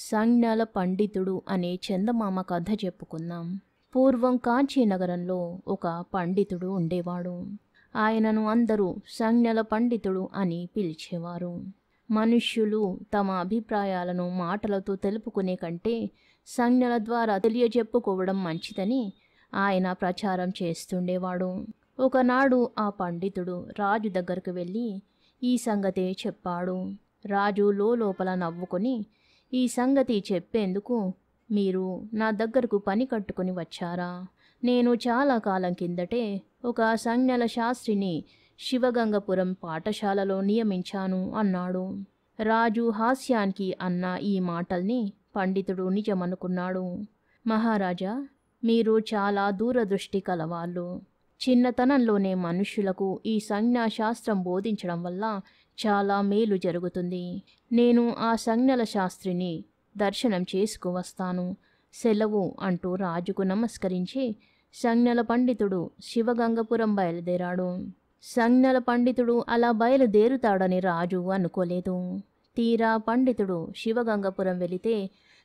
సంజ్ఞల పండితుడు అనే చందమామ కథ చెప్పుకుందాం. పూర్వం కాంచీ నగరంలో ఒక పండితుడు ఉండేవాడు. ఆయనను అందరూ సంజ్ఞల పండితుడు అని పిలిచేవారు. మనుష్యులు తమ అభిప్రాయాలను మాటలతో తెలుపుకునే కంటే సంజ్ఞల ద్వారా తెలియజెప్పుకోవడం మంచిదని ఆయన ప్రచారం చేస్తుండేవాడు. ఒకనాడు ఆ పండితుడు రాజు దగ్గరకు వెళ్ళి ఈ సంగతే చెప్పాడు. రాజు లోపల నవ్వుకొని, ఈ సంగతి చెప్పేందుకు మీరు నా దగ్గరకు పని కట్టుకుని వచ్చారా? నేను చాలా కాలం కిందటే ఒక సంజ్ఞల శాస్త్రిని శివగంగపురం పాఠశాలలో నియమించాను అన్నాడు. రాజు హాస్యానికి అన్న ఈ మాటల్ని పండితుడు నిజమనుకున్నాడు. మహారాజా, మీరు చాలా దూరదృష్టి కలవాళ్ళు. చిన్నతనంలోనే మనుష్యులకు ఈ సంజ్ఞాశాస్త్రం బోధించడం వల్ల చాలా మేలు జరుగుతుంది. నేను ఆ సంజ్ఞల శాస్త్రిని దర్శనం చేసుకువస్తాను, సెలవు అంటూ రాజుకు నమస్కరించి సంజ్ఞల పండితుడు శివగంగపురం బయలుదేరాడు. సంజ్ఞల పండితుడు అలా బయలుదేరుతాడని రాజు అనుకోలేదు. తీరా పండితుడు శివగంగపురం వెళితే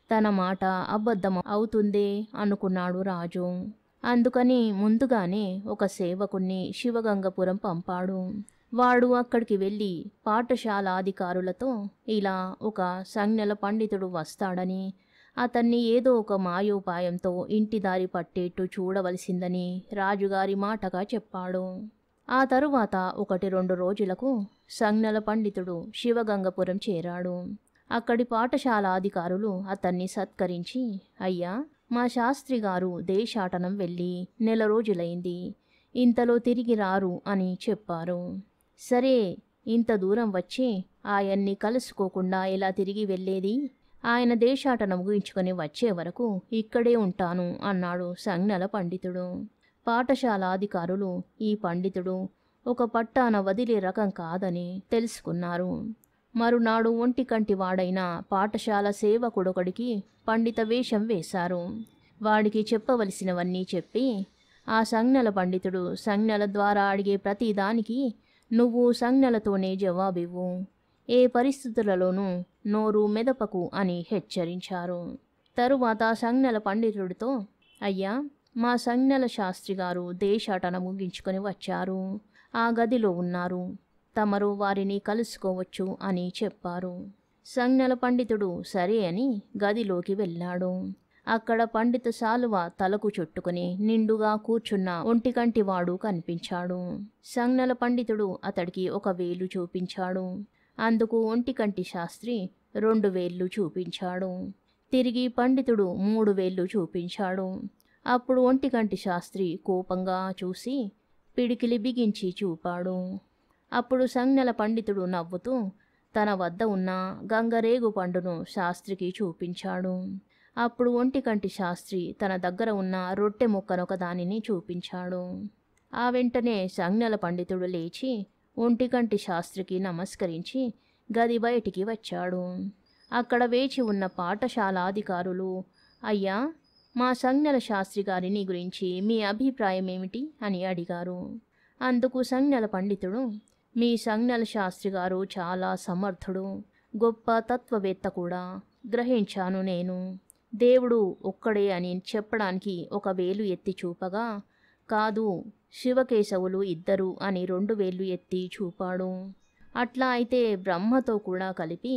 తన మాట అబద్ధం అవుతుందే అనుకున్నాడు రాజు. అందుకని ముందుగానే ఒక సేవకుణ్ణి శివగంగపురం పంపాడు. వాడు అక్కడికి వెళ్ళి పాఠశాలాధికారులతో ఇలా ఒక సంజ్ఞల పండితుడు వస్తాడని, అతన్ని ఏదో ఒక మాయోపాయంతో ఇంటిదారి పట్టేట్టు చూడవలసిందని రాజుగారి మాటగా చెప్పాడు. ఆ తరువాత 1-2 రోజులకు సంజ్ఞల పండితుడు శివగంగపురం చేరాడు. అక్కడి పాఠశాలాధికారులు అతన్ని సత్కరించి, అయ్యా, మా శాస్త్రి గారు దేశాటనం వెళ్ళి 1 నెల రోజులైంది, ఇంతలో తిరిగి రారు అని చెప్పారు. సరే, ఇంత దూరం వచ్చి ఆయన్ని కలుసుకోకుండా ఎలా తిరిగి వెళ్ళేది? ఆయన దేశాటనం ముగించుకొని వచ్చే వరకు ఇక్కడే ఉంటాను అన్నాడు సంజ్ఞల పండితుడు. పాఠశాలాధికారులు ఈ పండితుడు ఒక పట్టాన వదిలే రకం కాదని తెలుసుకున్నారు. మరునాడు ఒంటికంటి వాడైన పాఠశాల సేవకుడొకడికి పండిత వేషం వేశారు. వాడికి చెప్పవలసినవన్నీ చెప్పి, ఆ సంజ్ఞల పండితుడు సంజ్ఞల ద్వారా అడిగే ప్రతిదానికి నువ్వు సంజ్ఞలతోనే జవాబివ్వు, ఏ పరిస్థితులలోనూ నోరు మెదపకు అని హెచ్చరించారు. తరువాత సంజ్ఞల పండితుడితో, అయ్యా, మా సంజ్ఞల శాస్త్రి గారు దేశాటన ముగించుకొని వచ్చారు, ఆ గదిలో ఉన్నారు, తమరు వారిని కలుసుకోవచ్చు అని చెప్పారు. సంజ్ఞల పండితుడు సరే అని గదిలోకి వెళ్ళాడు. అక్కడ పండిత శాలువ తలకు చుట్టుకుని నిండుగా కూర్చున్న ఒంటికంటి వాడు కనిపించాడు. సంజ్ఞల పండితుడు అతడికి 1 వేలు చూపించాడు. అందుకు ఒంటికంటి శాస్త్రి 2 వేళ్ళు చూపించాడు. తిరిగి పండితుడు 3 వేళ్ళు చూపించాడు. అప్పుడు ఒంటికంటి శాస్త్రి కోపంగా చూసి పిడికిలి బిగించి చూపాడు. అప్పుడు సంజ్ఞల పండితుడు నవ్వుతూ తన వద్ద ఉన్న గంగరేగు పండును శాస్త్రికి చూపించాడు. అప్పుడు ఒంటికంటి శాస్త్రి తన దగ్గర ఉన్న రొట్టె ముక్కనొక దానిని చూపించాడు. ఆ వెంటనే సంజ్ఞల పండితుడు లేచి ఒంటికంటి శాస్త్రికి నమస్కరించి గది బయటికి వచ్చాడు. అక్కడ వేచి ఉన్న పాఠశాలాధికారులు, అయ్యా, మా సంజ్ఞల శాస్త్రి గారిని గురించి మీ అభిప్రాయం ఏమిటి అని అడిగారు. అందుకు సంజ్ఞల పండితుడు, మీ సంజ్ఞల శాస్త్రి గారు చాలా సమర్థుడు, గొప్ప తత్వవేత్త కూడా, గ్రహించాను నేను. దేవుడు ఒక్కడే అని చెప్పడానికి 1 వేలు ఎత్తి చూపగా, కాదు, శివకేశవులు 2 అని 2 వేళ్ళు ఎత్తి చూపాడు. అట్లా అయితే బ్రహ్మతో కూడా కలిపి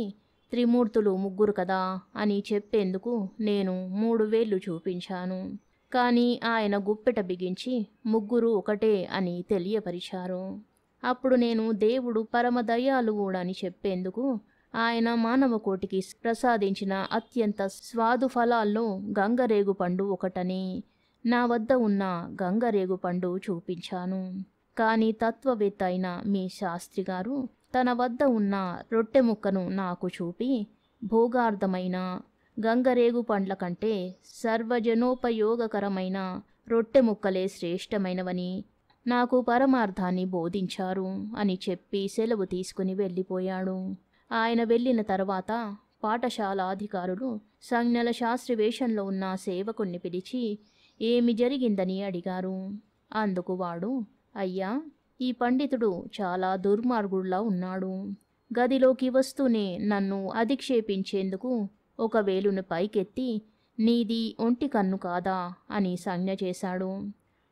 త్రిమూర్తులు 3 కదా అని చెప్పేందుకు నేను 3 వేళ్ళు చూపించాను. కానీ ఆయన గుప్పెట బిగించి 3 ఒకటే అని తెలియపరిచారు. అప్పుడు నేను దేవుడు పరమ దయాళువుడని చెప్పేందుకు ఆయన మానవకోటికి ప్రసాదించిన అత్యంత స్వాదు ఫలాల్లో గంగరేగు పండు ఒకటని నా వద్ద ఉన్న గంగరేగు పండు చూపించాను. కానీ తత్వవేత్త అయిన మీ శాస్త్రి గారు తన వద్ద ఉన్న రొట్టె ముక్కను నాకు చూపి, భోగార్థమైన గంగరేగు పండ్ల కంటే సర్వజనోపయోగకరమైన రొట్టె ముక్కలే శ్రేష్టమైనవని నాకు పరమార్థాన్ని బోధించారు అని చెప్పి సెలవు తీసుకుని వెళ్ళిపోయాడు. ఆయన వెళ్ళిన తర్వాత పాఠశాలాధికారులు సంజ్ఞల శాస్త్రి వేషంలో ఉన్న సేవకుణ్ణి పిలిచి ఏమి జరిగిందని అడిగారు. అందుకు వాడు, అయ్యా, ఈ పండితుడు చాలా దుర్మార్గుల్లా ఉన్నాడు. గదిలోకి వస్తూనే నన్ను అధిక్షేపించేందుకు ఒక వేలును పైకెత్తి నీది ఒంటి కన్ను కాదా అని సంజ్ఞ చేశాడు.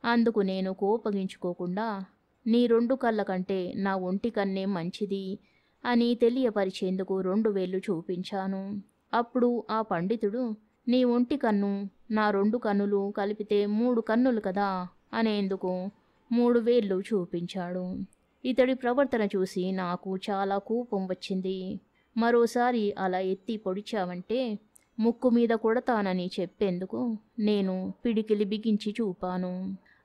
అందుకు నేను కోపగించుకోకుండా నీ 2 కళ్ళ కంటే నా ఒంటి కన్నే మంచిది అని తెలియపరిచేందుకు 2 వేళ్ళు చూపించాను. అప్పుడు ఆ పండితుడు నీ ఒంటి కన్ను నా 2 కన్నులు కలిపితే 3 కన్నులు కదా అనేందుకు 3 వేళ్ళు చూపించాడు. ఇతడి ప్రవర్తన చూసి నాకు చాలా కోపం వచ్చింది. మరోసారి అలా ఎత్తి పొడిచావంటే ముక్కు మీద కొడతానని చెప్పేందుకు నేను పిడికిలి బిగించి చూపాను.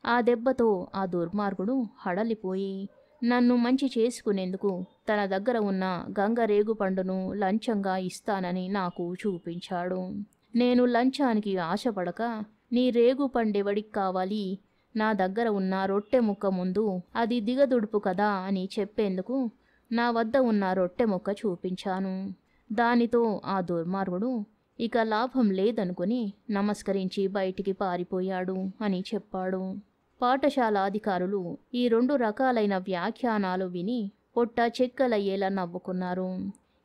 ఆ దెబ్బతో ఆ దుర్మార్గుడు హడలిపోయి నన్ను మంచి చేసుకునేందుకు తన దగ్గర ఉన్న గంగరేగు పండును లంచంగా ఇస్తానని నాకు చూపించాడు. నేను లంచానికి ఆశపడక నీ రేగు పండెవడికి కావాలి, నా దగ్గర ఉన్న రొట్టె ముక్క ముందు అది దిగదుడుపు కదా అని చెప్పేందుకు నా వద్ద ఉన్న రొట్టె ముక్క చూపించాను. దానితో ఆ దుర్మార్గుడు ఇక లాభం లేదనుకుని నమస్కరించి బయటికి పారిపోయాడు అని చెప్పాడు. పాఠశాల అధికారులు ఈ 2 రకాలైన వ్యాఖ్యానాలు విని పొట్ట చెక్కలయ్యేలా నవ్వుకున్నారు.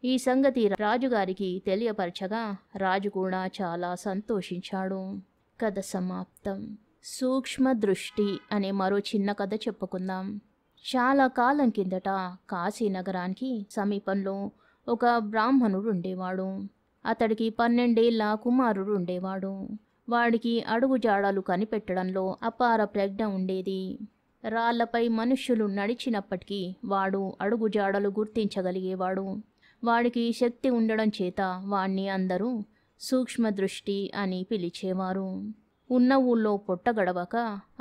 ఈ సంగతి రాజుగారికి తెలియపరచగా రాజు కూడా చాలా సంతోషించాడు. కథ సమాప్తం. సూక్ష్మ దృష్టి అనే మరో చిన్న కథ చెప్పుకుందాం. చాలా కాలం కిందట కాశీ నగరానికి సమీపంలో ఒక బ్రాహ్మణుడు ఉండేవాడు. అతడికి 12 ఏళ్ల కుమారుడు ఉండేవాడు. వాడికి అడుగుజాడలు కనిపెట్టడంలో అపార ప్రజ్ఞ ఉండేది. రాళ్లపై మనుష్యులు నడిచినప్పటికీ వాడు అడుగుజాడలు గుర్తించగలిగేవాడు. వాడికి శక్తి ఉండడం చేత వాణ్ణి అందరూ సూక్ష్మదృష్టి అని పిలిచేవారు. ఉన్న ఊళ్ళో పొట్టగడవక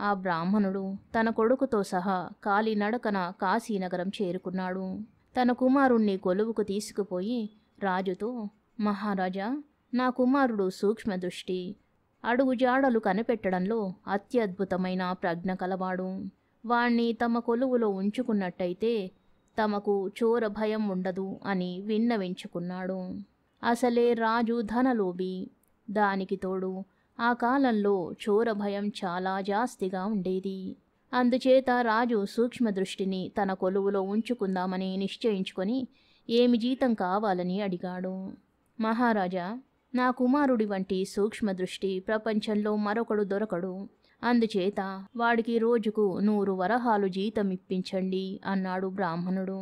ఆ బ్రాహ్మణుడు తన కొడుకుతో సహా కాలినడకన కాశీనగరం చేరుకున్నాడు. తన కుమారుణ్ణి కొలువుకు తీసుకుపోయి రాజుతో, మహారాజా, నా కుమారుడు సూక్ష్మదృష్టి, అడుగుజాడలు కనిపెట్టడంలో అత్యద్భుతమైన ప్రజ్ఞ కలవాడు. వాణ్ణి తమ కొలువులో ఉంచుకున్నట్టయితే తమకు చోర భయం ఉండదు అని విన్నవించుకున్నాడు. అసలే రాజు ధనలోభి. దానికి తోడు ఆ కాలంలో చోర భయం చాలా జాస్తిగా ఉండేది. అందుచేత రాజు సూక్ష్మదృష్టిని తన కొలువులో ఉంచుకుందామని నిశ్చయించుకొని ఏమి జీతం కావాలని అడిగాడు. మహారాజా, నా కుమారుడి వంటి సూక్ష్మదృష్టి ప్రపంచంలో మరొకడు దొరకడు. అందుచేత వాడికి రోజుకు 100 వరహాలు జీతం ఇప్పించండి అన్నాడు బ్రాహ్మణుడు.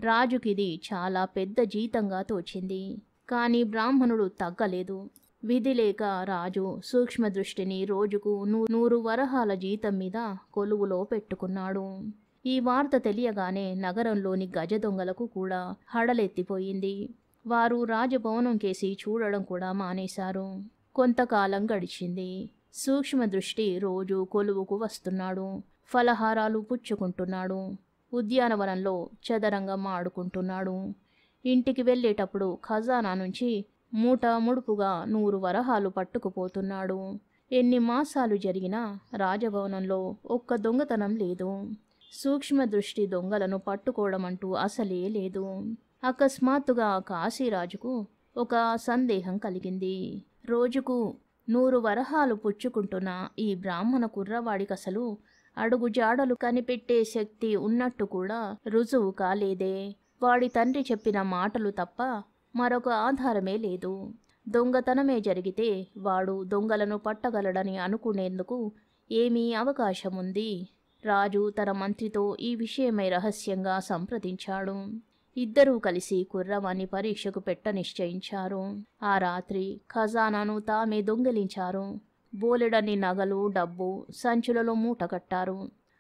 రాజుకిది చాలా పెద్ద జీతంగా తోచింది. కానీ బ్రాహ్మణుడు తగ్గలేదు. విధి లేక రాజు సూక్ష్మదృష్టిని రోజుకు 100 వరహాల జీతం మీద కొలువులో పెట్టుకున్నాడు. ఈ వార్త తెలియగానే నగరంలోని గజ దొంగలకు కూడా హడలెత్తిపోయింది. వారు రాజభవనం కేసి చూడడం కూడా మానేశారు. కొంతకాలం గడిచింది. సూక్ష్మదృష్టి రోజు కొలువుకు వస్తున్నాడు. ఫలహారాలు పుచ్చుకుంటున్నాడు. ఉద్యానవనంలో చదరంగం ఆడుకుంటున్నాడు. ఇంటికి వెళ్ళేటప్పుడు ఖజానా నుంచి మూట ముడుపుగా 100 వరహాలు పట్టుకుపోతున్నాడు. ఎన్ని మాసాలు జరిగినా రాజభవనంలో ఒక్క దొంగతనం లేదు. సూక్ష్మదృష్టి దొంగలను పట్టుకోవడం అంటూ అసలే లేదు. అకస్మాత్తుగా కాశీరాజుకు ఒక సందేహం కలిగింది. రోజుకు 100 వరహాలు పుచ్చుకుంటున్న ఈ బ్రాహ్మణ కుర్రవాడికసలు అడుగుజాడలు కనిపెట్టే శక్తి ఉన్నట్టు కూడా రుజువు కాలేదే. వాడి తండ్రి చెప్పిన మాటలు తప్ప మరొక ఆధారమే లేదు. దొంగతనమే జరిగితే వాడు దొంగలను పట్టగలడని అనుకునేందుకు ఏమీ అవకాశముంది? రాజు తన మంత్రితో ఈ విషయమై రహస్యంగా సంప్రదించాడు. ఇద్దరూ కలిసి కుర్రవాణ్ణి పరీక్షకు పెట్ట నిశ్చయించారు. ఆ రాత్రి ఖజానాను తామే దొంగిలించారు. బోలెడన్ని నగలు, డబ్బు సంచులలో మూట కట్టారు.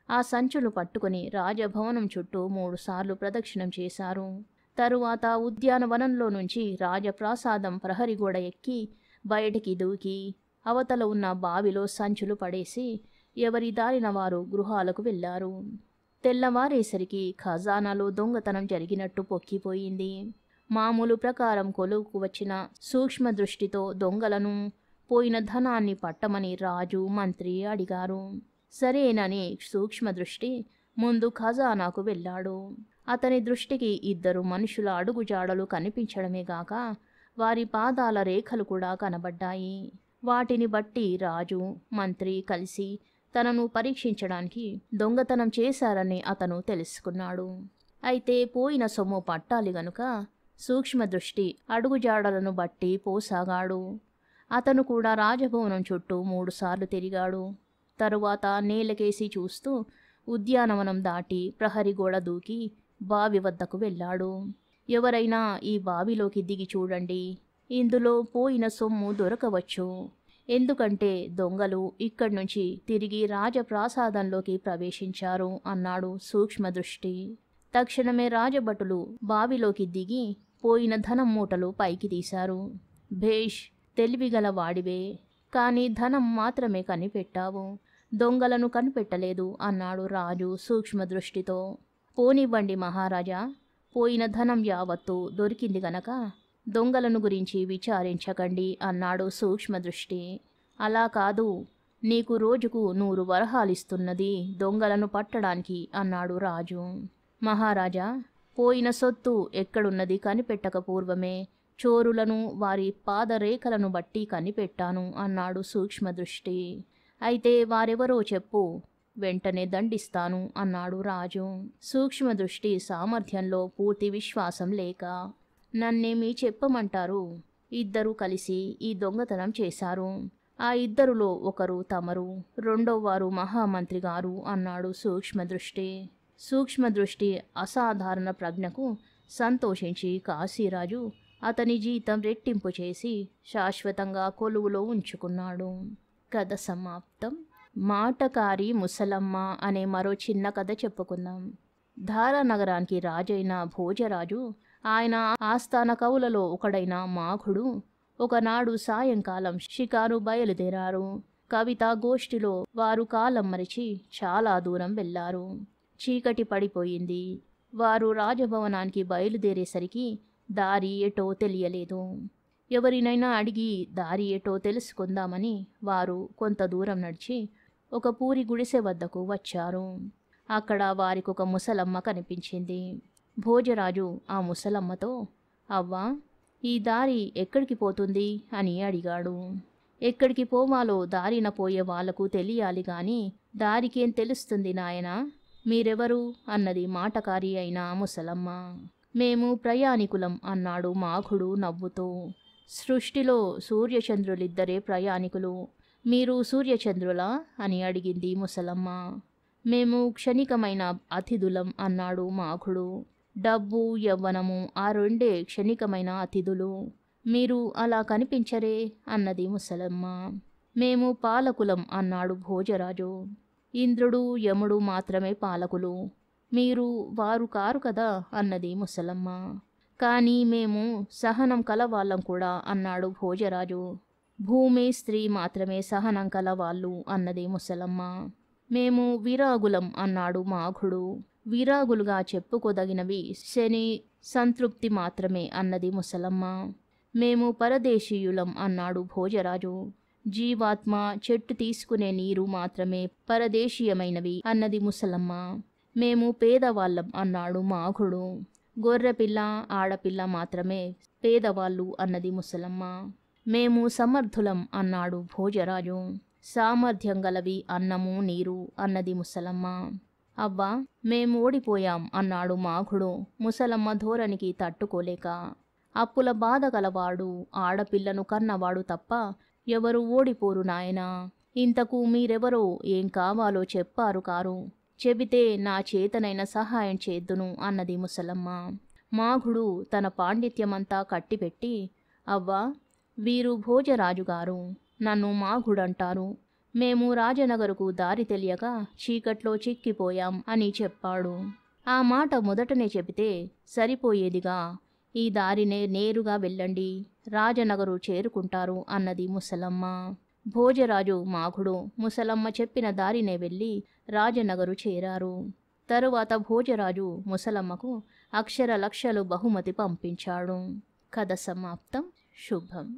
ఆ సంచులు పట్టుకుని రాజభవనం చుట్టూ 3 సార్లు ప్రదక్షిణం చేశారు. తరువాత ఉద్యానవనంలో నుంచి రాజప్రాసాదం ప్రహరి గోడ ఎక్కి బయటికి దూకి అవతల ఉన్న బావిలో సంచులు పడేసి ఎవరి దారిన వారు గృహాలకు వెళ్లారు. తెల్లవారేసరికి ఖజానాలో దొంగతనం జరిగినట్టు పొక్కిపోయింది. మామూలు ప్రకారం కొలువుకు వచ్చిన సూక్ష్మదృష్టితో దొంగలను, పోయిన ధనాన్ని పట్టమని రాజు, మంత్రి అడిగారు. సరేనని సూక్ష్మదృష్టి ముందు ఖజానాకు వెళ్ళాడు. అతని దృష్టికి 2 మనుషుల అడుగుజాడలు కనిపించడమే గాక వారి పాదాల రేఖలు కూడా కనబడ్డాయి. వాటిని బట్టి రాజు, మంత్రి కలిసి తనను పరీక్షించడానికి దొంగతనం చేశారని అతను తెలుసుకున్నాడు. అయితే పోయిన సొమ్ము పట్టాలి గనుక సూక్ష్మదృష్టి అడుగుజాడలను బట్టి పోసాగాడు. అతను కూడా రాజభవనం చుట్టూ 3 సార్లు తిరిగాడు. తరువాత నేలకేసి చూస్తూ ఉద్యానవనం దాటి ప్రహరీ గోడ దూకి బావి వద్దకు వెళ్ళాడు. ఎవరైనా ఈ బావిలోకి దిగి చూడండి, ఇందులో పోయిన సొమ్ము దొరకవచ్చు. ఎందుకంటే దొంగలు ఇక్కడి నుంచి తిరిగి రాజప్రాసాదంలోకి ప్రవేశించారు అన్నాడు సూక్ష్మదృష్టి. తక్షణమే రాజభటులు బావిలోకి దిగి పోయిన ధనం మూటలు పైకి తీశారు. భేష్, తెలివిగల వాడివే, కానీ ధనం మాత్రమే కనిపెట్టావు, దొంగలను కనిపెట్టలేదు అన్నాడు రాజు సూక్ష్మదృష్టితో. పోనివ్వండి మహారాజా, పోయిన ధనం యావత్తు దొరికింది గనక దొంగలను గురించి విచారించకండి అన్నాడు సూక్ష్మదృష్టి. అలా కాదు, నీకు రోజుకు 100 వరహాలిస్తున్నది దొంగలను పట్టడానికి అన్నాడు రాజు. మహారాజా, పోయిన సొత్తు ఎక్కడున్నది కనిపెట్టక పూర్వమే చోరులను వారి పాదరేఖలను బట్టి కనిపెట్టాను అన్నాడు సూక్ష్మదృష్టి. అయితే వారెవరో చెప్పు, వెంటనే దండిస్తాను అన్నాడు రాజు. సూక్ష్మదృష్టి సామర్థ్యంలో పూర్తి విశ్వాసం లేక, నన్నేమీ చెప్పమంటారు, 2 కలిసి ఈ దొంగతనం చేశారు. ఆ 2లో ఒకరు తమరు, 2వ మహామంత్రి గారు అన్నాడు సూక్ష్మదృష్టి. సూక్ష్మదృష్టి అసాధారణ ప్రజ్ఞకు సంతోషించి కాశీరాజు అతని జీతం రెట్టింపు చేసి శాశ్వతంగా కొలువులో ఉంచుకున్నాడు. కథ సమాప్తం. మాటకారి ముసలమ్మ అనే మరో చిన్న కథ చెప్పుకుందాం. ధారానగరానికి రాజైన భోజరాజు, ఆయన ఆస్థాన కవులలో ఒకడైన మాఘుడు ఒకనాడు సాయంకాలం షికారు బయలుదేరారు. కవితా గోష్ఠిలో వారు కాలం మరిచి చాలా దూరం వెళ్లారు. చీకటి పడిపోయింది. వారు రాజభవనానికి బయలుదేరేసరికి దారి ఎటో తెలియలేదు. ఎవరినైనా అడిగి దారి ఎటో తెలుసుకుందామని వారు కొంత దూరం నడిచి ఒక పూరి గుడిసె వద్దకు వచ్చారు. అక్కడ వారికొక ముసలమ్మ కనిపించింది. భోజరాజు ఆ ముసలమ్మతో, అవ్వా, ఈ దారి ఎక్కడికి పోతుంది అని అడిగాడు. ఎక్కడికి పోవాలో దారిన పోయే వాళ్లకు తెలియాలి గాని దారికేం తెలుస్తుంది నాయనా, మీరెవరు అన్నది మాటకారి అయిన ముసలమ్మ. మేము ప్రయాణికులం అన్నాడు మాఘుడు నవ్వుతూ. సృష్టిలో సూర్యచంద్రులిద్దరే ప్రయాణికులు, మీరు సూర్యచంద్రులా అని అడిగింది ముసలమ్మ. మేము క్షణికమైన అతిథులం అన్నాడు మాఘుడు. డబ్బు యవ్వనము ఆ 2 క్షణికమైన అతిథులు, మీరు అలా కనిపించరే అన్నది ముసలమ్మ. మేము పాలకులం అన్నాడు భోజరాజు. ఇంద్రుడు యముడు మాత్రమే పాలకులు, మీరు వారు కారు కదా అన్నది ముసలమ్మ. కానీ మేము సహనం కలవాళ్ళం కూడా అన్నాడు భోజరాజు. భూమి స్త్రీ మాత్రమే సహనం కలవాళ్ళు అన్నది ముసలమ్మ. మేము విరాగులం అన్నాడు మాఘుడు. విరాగులుగా చెప్పుకోదగినవి శని సంతృప్తి మాత్రమే అన్నది ముసలమ్మ. మేము పరదేశీయులం అన్నాడు భోజరాజు. జీవాత్మ చెట్టు తీసుకునే నీరు మాత్రమే పరదేశీయమైనవి అన్నది ముసలమ్మ. మేము పేదవాళ్ళం అన్నాడు మాఘుడు. గొర్రెపిల్ల ఆడపిల్ల మాత్రమే పేదవాళ్ళు అన్నది ముసలమ్మ. మేము సమర్థులం అన్నాడు భోజరాజు. సామర్థ్యం గలవి అన్నము నీరు అన్నది ముసలమ్మ. అవ్వా, మేము ఓడిపోయాం అన్నాడు మాఘుడు ముసలమ్మ ధోరణికి తట్టుకోలేక. అప్పుల బాధ గలవాడు ఆడపిల్లను కన్నవాడు తప్ప ఎవరు ఓడిపోరు నాయనా. ఇంతకు మీరెవరో ఏం కావాలో చెప్పారు కారు, చెబితే నా చేతనైన సహాయం చేద్దును అన్నది ముసలమ్మ. మాఘుడు తన పాండిత్యమంతా కట్టిపెట్టి, అవ్వా, వీరు భోజరాజుగారు, నన్ను మాఘుడంటారు. మేము రాజనగరుకు దారి తెలియక చీకట్లో చిక్కిపోయాం అని చెప్పాడు. ఆ మాట మొదటనే చెబితే సరిపోయేదిగా, ఈ దారినే నేరుగా వెళ్ళండి, రాజనగరు చేరుకుంటారు అన్నది ముసలమ్మ. భోజరాజు మాఘుడు ముసలమ్మ చెప్పిన దారినే వెళ్ళి రాజనగరు చేరారు. తరువాత భోజరాజు ముసలమ్మకు అక్షర లక్షలు బహుమతి పంపించాడు. కథ సమాప్తం. శుభం.